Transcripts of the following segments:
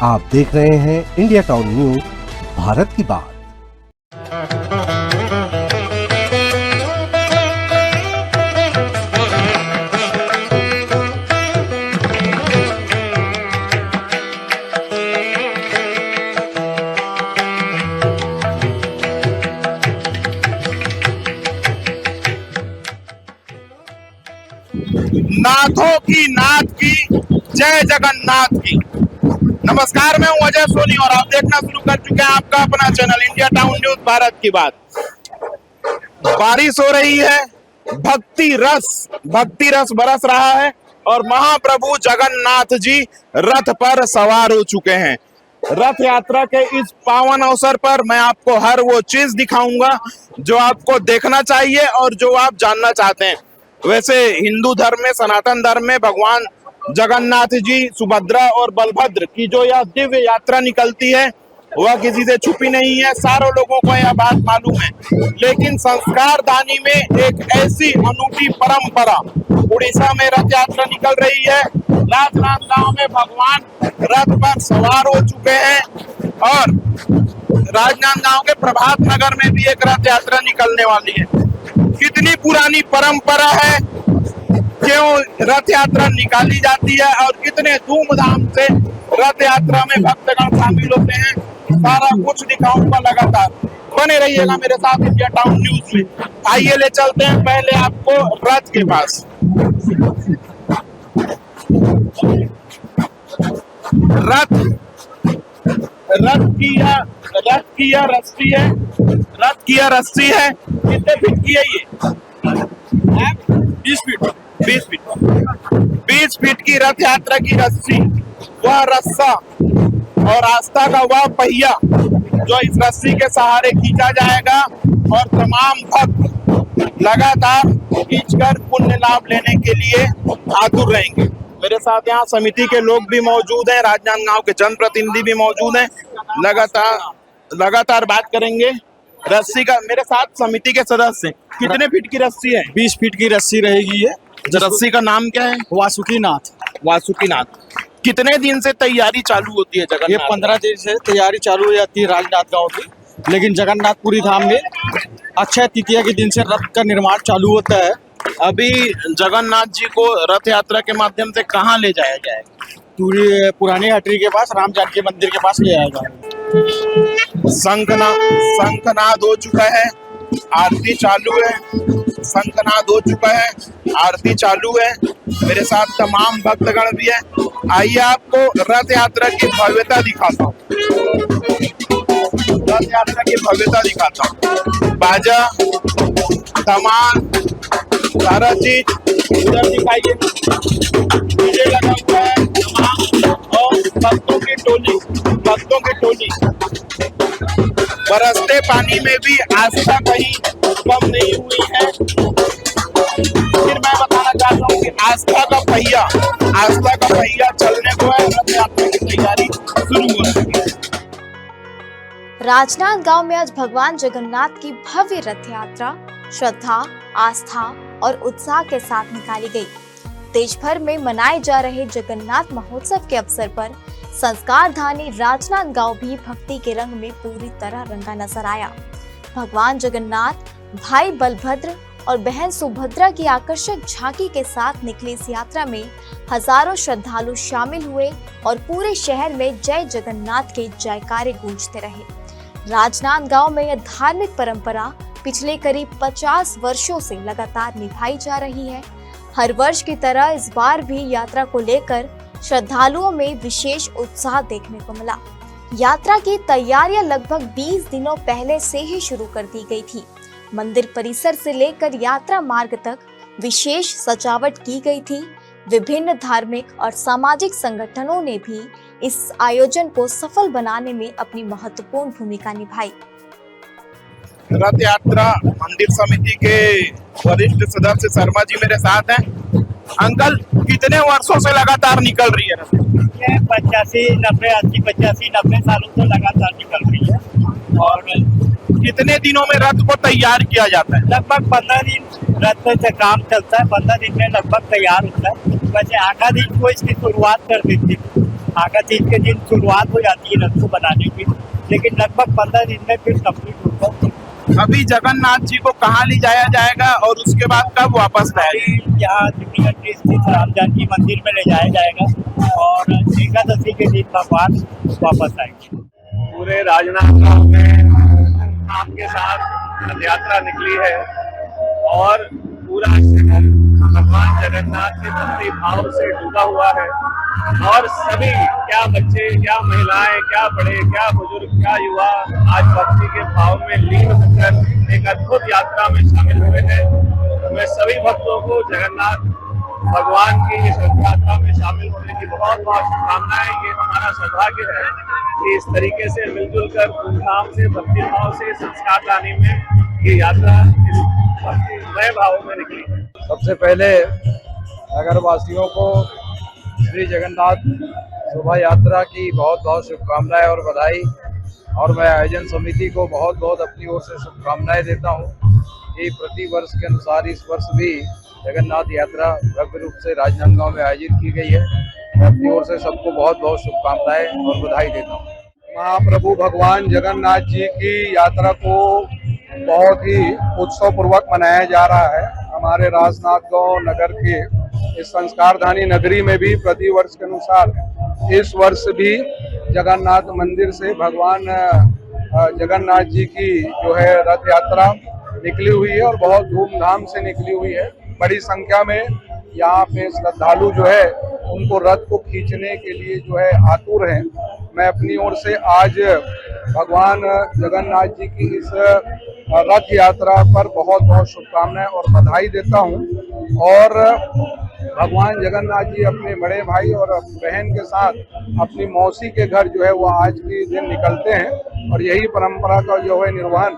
आप देख रहे हैं इंडिया टाउन न्यूज, भारत की बात। नाथों की नाथ की जय जगन्नाथ की। नमस्कार, मैं हूं अजय सोनी और आप देखना शुरू कर चुके हैं आपका अपना channel India town news, Bharat की बात। बारिश हो रही है, भक्ति रस बरस रहा है और महाप्रभु जगन्नाथ जी रथ पर सवार हो चुके हैं। रथ यात्रा के इस पावन अवसर पर मैं आपको हर वो चीज दिखाऊंगा जो आपको देखना चाहिए और जो आप जानना चाहते हैं। वैसे हिंदू धर्म में, सनातन धर्म में भगवान जगन्नाथ जी, सुभद्रा और बलभद्र की जो यह दिव्य यात्रा निकलती है वह किसी से छुपी नहीं है, सारों लोगों को यह बात मालूम है। लेकिन संस्कार दानी में एक ऐसी अनूठी परंपरा, उड़ीसा में रथ यात्रा निकल रही है। राजनांदगांव में भगवान रथ पर सवार हो चुके हैं और राजनांदगांव के प्रभात नगर में भी एक रथ यात्रा निकलने वाली है। कितनी पुरानी परंपरा है, क्यों रथ यात्रा निकाली जाती है और कितने धूमधाम से रथ यात्रा में भक्तगण शामिल होते हैं, सारा कुछ दिखाऊंगा। लगातार बने रहिएगा मेरे साथ इंडिया टाउन न्यूज में। आइए ले चलते हैं पहले आपको रथ के पास। रथ की यह रस्सी है। कितने फीट की है ये? 20 फीट की रथ यात्रा की रस्सी, वह रस्सा और आस्था का वह पहिया जो इस रस्सी के सहारे खींचा जाएगा और तमाम भक्त लगातार खींचकर पुण्य लाभ लेने के लिए आतुर रहेंगे। मेरे साथ यहाँ समिति के लोग भी मौजूद हैं, राजनांदगांव के जनप्रतिनिधि भी मौजूद हैं। लगातार बात करेंगे रस्सी का। मेरे साथ समिति के सदस्य। कितने फीट की रस्सी है? 20 फीट की रस्सी रहेगी ये। रस्सी का नाम क्या है? वासुकीनाथ। कितने दिन से तैयारी चालू होती है जगन्नाथ? ये 15 दिन से तैयारी चालू हो जाती है राजनांदगांव की, लेकिन जगन्नाथपुरी धाम में अक्षय तृतीया के दिन से रथ का निर्माण चालू होता है। अभी जगन्नाथ जी को रथ यात्रा के माध्यम से कहाँ ले जाया जाएगा? पुरानी हटरी के पास, राम जानकी मंदिर के पास ले जाया जाएगा। शंखनाद हो चुका है, आरती चालू है। शंखनाद हो चुका है, आरती चालू है। मेरे साथ तमाम भक्तगण भी है। आइए आपको रथ यात्रा की भव्यता दिखाता हूँ। रथ यात्रा की भव्यता दिखाता हूँ। बाजा, सामान, सारा चीज उधर दिखाइए। डीजे लगा हुआ है और भक्तों की टोली। बरसते पानी में भी आस्था कहीं कम नहीं हुई है। फिर मैं बताना चाहता हूँ कि आस्था का पहिया चलने को है। रथ यात्रा की तैयारी शुरू हो चुकी है। राजनांदगांव में आज भगवान जगन्नाथ की भव्य रथ यात्रा श्रद्धा, आस्था और उत्साह के साथ निकाली गई। देश भर में मनाए जा रहे जगन्नाथ महोत्सव के अवसर पर संस्कारधानी राजनांदगांव भी भक्ति के रंग में पूरी तरह रंगा नजर आया। भगवान जगन्नाथ, भाई बलभद्र और बहन सुभद्रा की आकर्षक झांकी के साथ निकली इस यात्रा में हजारों श्रद्धालु शामिल हुए और पूरे शहर में जय जगन्नाथ के जयकारे गूंजते रहे। राजनांदगांव में यह धार्मिक परंपरा पिछले करीब 50 वर्षों से लगातार निभाई जा रही है। हर वर्ष की तरह इस बार भी यात्रा को लेकर श्रद्धालुओं में विशेष उत्साह देखने को मिला। यात्रा की तैयारियां लगभग 20 दिनों पहले से ही शुरू कर दी गई थी। मंदिर परिसर से लेकर यात्रा मार्ग तक विशेष सजावट की गई थी। विभिन्न धार्मिक और सामाजिक संगठनों ने भी इस आयोजन को सफल बनाने में अपनी महत्वपूर्ण भूमिका निभाई। रथ यात्रा मंदिर समिति के वरिष्ठ सदस्य शर्मा जी मेरे साथ हैं। अंकल, कितने वर्षों से लगातार निकल रही है? 85-90 सालों से लगातार निकल रही है। और कितने दिनों में रथ को तैयार किया जाता है? लगभग 15 दिन रथ से काम चलता है। 15 दिन में लगभग तैयार होता है। वैसे आधा दिन को इसकी शुरुआत कर दी थी आगा तीज के दिन शुरुआत हो जाती है रथ को बनाने की, लेकिन लगभग 15 दिन में फिर कंप्लीट होता है। अभी जगन्नाथ जी को कहाँ ले जाया जाएगा और उसके बाद कब वापस लाएगा? यहाँ दिव्यगंज स्थित राम जानकी मंदिर में ले जाया जाएगा और एकादशी के दिन भगवान वापस आएंगे। पूरे राजनांदगांव में आपके साथ रथ यात्रा निकली है और पूरा शहर भगवान जगन्नाथ के भक्ति भाव से डूबा हुआ है और सभी, क्या बच्चे, क्या महिलाएं, क्या बड़े, क्या बुजुर्ग, क्या युवा आज भक्ति के भाव में लीन होकर एक अद्भुत यात्रा में शामिल हुए हैं। मैं सभी भक्तों को जगन्नाथ भगवान की इस रथ यात्रा में शामिल होने की बहुत बहुत शुभकामनाएं। ये हमारा सौभाग्य है कि इस तरीके से मिलजुल कर धूमधाम से, भक्ति भाव से, संस्कार लाने में ये यात्रा इस भक्तिमय भाव में निकली है। सबसे पहले नगरवासियों को श्री जगन्नाथ शोभा यात्रा की बहुत बहुत शुभकामनाएं और बधाई, और मैं आयोजन समिति को बहुत बहुत अपनी ओर से शुभकामनाएं देता हूं कि प्रति वर्ष के अनुसार इस वर्ष भी जगन्नाथ यात्रा भव्य रूप से राजनांदगांव में आयोजित की गई है। मैं अपनी ओर से सबको बहुत बहुत शुभकामनाएं और बधाई देता हूं। महाप्रभु भगवान जगन्नाथ जी की यात्रा को बहुत ही उत्सव पूर्वक मनाया जा रहा है। हमारे राजनांदगांव नगर के इस संस्कारधानी नगरी में भी प्रति वर्ष के अनुसार इस वर्ष भी जगन्नाथ मंदिर से भगवान जगन्नाथ जी की जो है रथ यात्रा निकली हुई है और बहुत धूमधाम से निकली हुई है। बड़ी संख्या में यहाँ पे श्रद्धालु जो है उनको रथ को खींचने के लिए जो है आतुर हैं। मैं अपनी ओर से आज भगवान जगन्नाथ जी की इस रथ यात्रा पर बहुत बहुत शुभकामनाएं और बधाई देता हूं। और भगवान जगन्नाथ जी अपने बड़े भाई और बहन के साथ अपनी मौसी के घर जो है वो आज के दिन निकलते हैं और यही परंपरा का जो है निर्वहन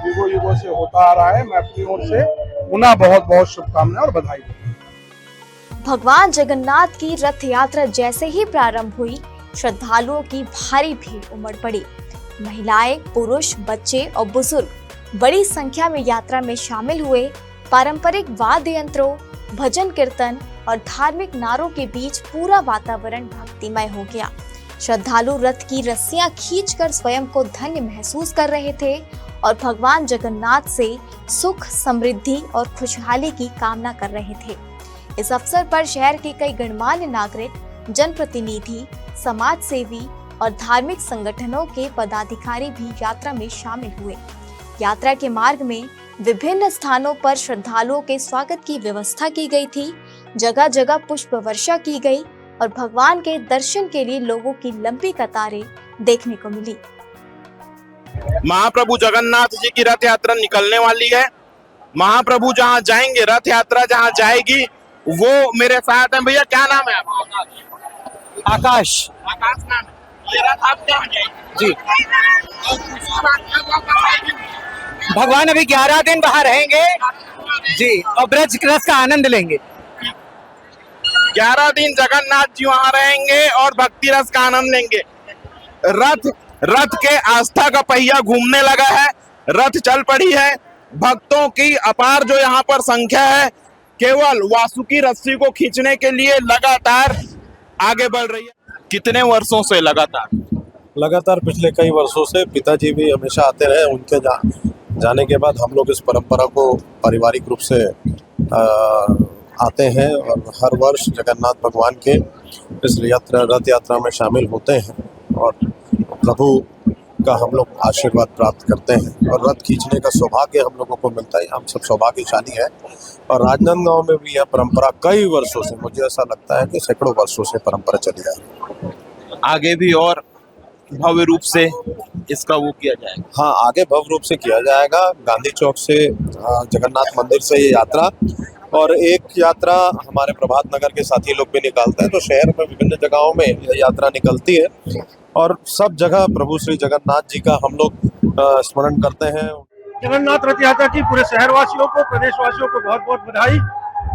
युगों युगों से होता आ रहा है। मैं अपनी ओर से पुनः बहुत बहुत शुभकामनाएं और बधाई देता हूं। भगवान जगन्नाथ की रथ यात्रा जैसे ही प्रारंभ हुई, श्रद्धालुओं की भारी भीड़ उमड़ पड़ी। महिलाएं, पुरुष, बच्चे और बुजुर्ग बड़ी संख्या में यात्रा में शामिल हुए। पारंपरिक वाद्य यंत्रों, भजन कीर्तन और धार्मिक नारों के बीच पूरा वातावरण भक्तिमय हो गया। श्रद्धालु रथ की रस्सियां खींचकर स्वयं को धन्य महसूस कर रहे थे और भगवान जगन्नाथ से सुख, समृद्धि और खुशहाली की कामना कर रहे थे। इस अवसर पर शहर के कई गणमान्य नागरिक, जनप्रतिनिधि, समाज सेवी और धार्मिक संगठनों के पदाधिकारी भी यात्रा में शामिल हुए। यात्रा के मार्ग में विभिन्न स्थानों पर श्रद्धालुओं के स्वागत की व्यवस्था की गई थी। जगह जगह पुष्प वर्षा की गई और भगवान के दर्शन के लिए लोगों की लंबी कतारें देखने को मिली। महाप्रभु जगन्नाथ जी की रथ यात्रा निकलने वाली है। महाप्रभु जहाँ जाएंगे, रथ यात्रा जहाँ जाएगी, वो मेरे साथ हैं। भैया, क्या नाम है आपका? आकाश। आकाश नाम है। ये रथ आप क्या जाएगी? जी, भगवान अभी 11 दिन बाहर रहेंगे जी और ब्रज रस का आनंद लेंगे। 11 दिन जगन्नाथ जी वहाँ रहेंगे और भक्ति रस का आनंद लेंगे। रथ के आस्था का पहिया घूमने लगा है, रथ चल पड़ी है। भक्तों की अपार जो यहाँ पर संख्या है, केवल वासुकी रस्सी को खींचने के लिए लगातार आगे बढ़ रही है। कितने वर्षों से लगातार पिछले कई वर्षों से पिताजी भी हमेशा आते रहे। उनके जाने के बाद हम लोग इस परंपरा को पारिवारिक रूप से आते हैं और हर वर्ष जगन्नाथ भगवान के इस रथ यात्रा में शामिल होते हैं और प्रभु का हम लोग आशीर्वाद प्राप्त करते हैं और रथ खींचने का सौभाग्य हम लोगों को मिलता है। हम सब सौभाग्यशाली है और राजनांदगांव में भी यह परंपरा कई वर्षों से, मुझे ऐसा लगता है कि सैकड़ों वर्षों से परंपरा चली आ रही है। आगे भी और भव्य रूप से इसका वो किया जाएगा। हाँ, आगे भव्य रूप से किया जाएगा। गांधी चौक से जगन्नाथ मंदिर से ये यात्रा और एक यात्रा हमारे प्रभात नगर के साथी लोग भी निकालते हैं, तो शहर में विभिन्न जगहों में यह यात्रा निकलती है और सब जगह प्रभु श्री जगन्नाथ जी का हम लोग स्मरण करते हैं। जगन्नाथ रथ यात्रा की पूरे शहरवासियों को, प्रदेशवासियों को बहुत बहुत बधाई।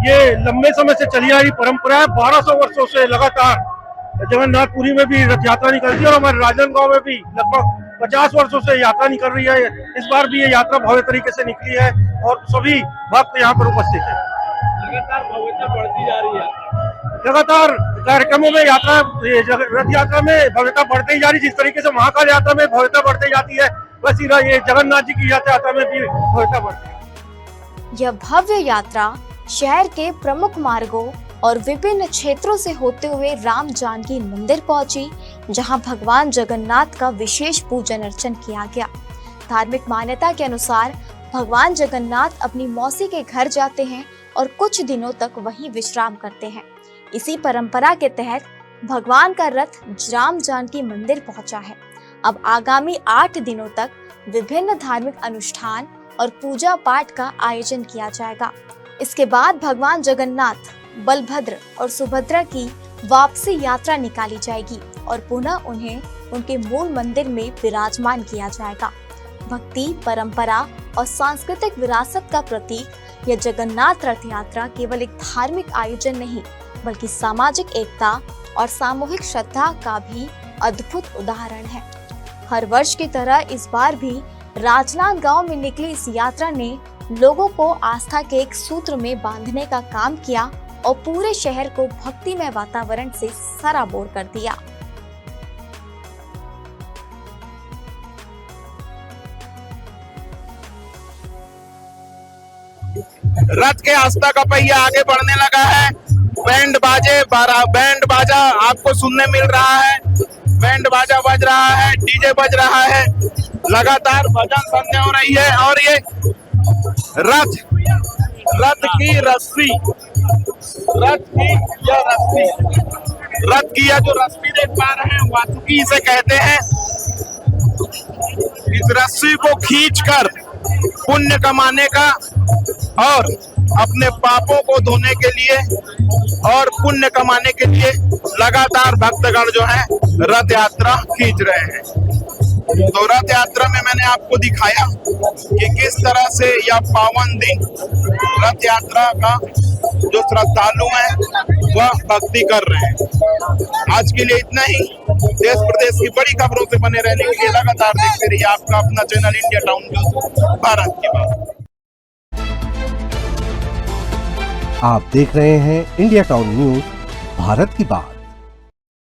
ये लंबे समय से चली आ रही परंपरा है। 1200 वर्षों से लगातार जगन्नाथपुरी में भी रथ यात्रा निकलती है और हमारे राजनांदगांव में भी लगभग 50 वर्षों से यात्रा निकल रही है। इस बार भी ये यात्रा भव्य तरीके से निकली है और सभी भक्त यहाँ पर उपस्थित है। लगातार भव्यता बढ़ती जा रही है। लगातार कार्यक्रमों में रथ यात्रा में भव्यता बढ़ते ही जा रही। जिस तरीके से महाकाल यात्रा में भव्यता बढ़ते जाती है, वैसी ये जगन्नाथ जी की यात्रा में भी भव्यता बढ़ती है। यह भव्य यात्रा शहर के प्रमुख मार्गों और विभिन्न क्षेत्रों से होते हुए राम जानकी मंदिर पहुंची, जहां भगवान जगन्नाथ का विशेष पूजन अर्चन किया गया। धार्मिक मान्यता के अनुसार भगवान जगन्नाथ अपनी मौसी के घर जाते हैं और कुछ दिनों तक वहीं विश्राम करते हैं। इसी परंपरा के तहत भगवान का रथ राम जानकी मंदिर पहुंचा है। अब आगामी 8 दिनों तक विभिन्न धार्मिक अनुष्ठान और पूजा पाठ का आयोजन किया जाएगा। इसके बाद भगवान जगन्नाथ, बलभद्र और सुभद्रा की वापसी यात्रा निकाली जाएगी और पुनः उन्हें उनके मूल मंदिर में विराजमान किया जाएगा। भक्ति, परंपरा और सांस्कृतिक विरासत का प्रतीक यह जगन्नाथ रथ यात्रा केवल एक धार्मिक आयोजन नहीं, बल्कि सामाजिक एकता और सामूहिक श्रद्धा का भी अद्भुत उदाहरण है। हर वर्ष की तरह इस बार भी राजनांदगांव में निकली इस यात्रा ने लोगों को आस्था के एक सूत्र में बांधने का काम किया और पूरे शहर को भक्तिमय वातावरण से सराबोर कर दिया। रथ के आस्था का पहिया आगे बढ़ने लगा है। बैंड बाजा आपको सुनने मिल रहा है। बैंड बाजा बज रहा है, डीजे बज रहा है, लगातार भजन संध्या हो रही है। और ये रथ की यह जो रस्सी देख पा रहे हैं, वासुकी इसे कहते हैं। इस रस्सी को खींचकर पुण्य कमाने का और अपने पापों को धोने के लिए और पुण्य कमाने के लिए लगातार भक्तगण जो है रथ यात्रा खींच रहे हैं। तो रथ यात्रा में मैंने आपको दिखाया कि किस तरह से यह पावन दिन रथ यात्रा का जो श्रद्धालु हैं वह भक्ति कर रहे हैं। आज के लिए इतना ही। देश प्रदेश की बड़ी खबरों से बने रहने के लिए लगातार देखते रहिए आपका अपना channel India town news, Bharat की बात। आप देख रहे हैं इंडिया टाउन न्यूज़, भारत की बात।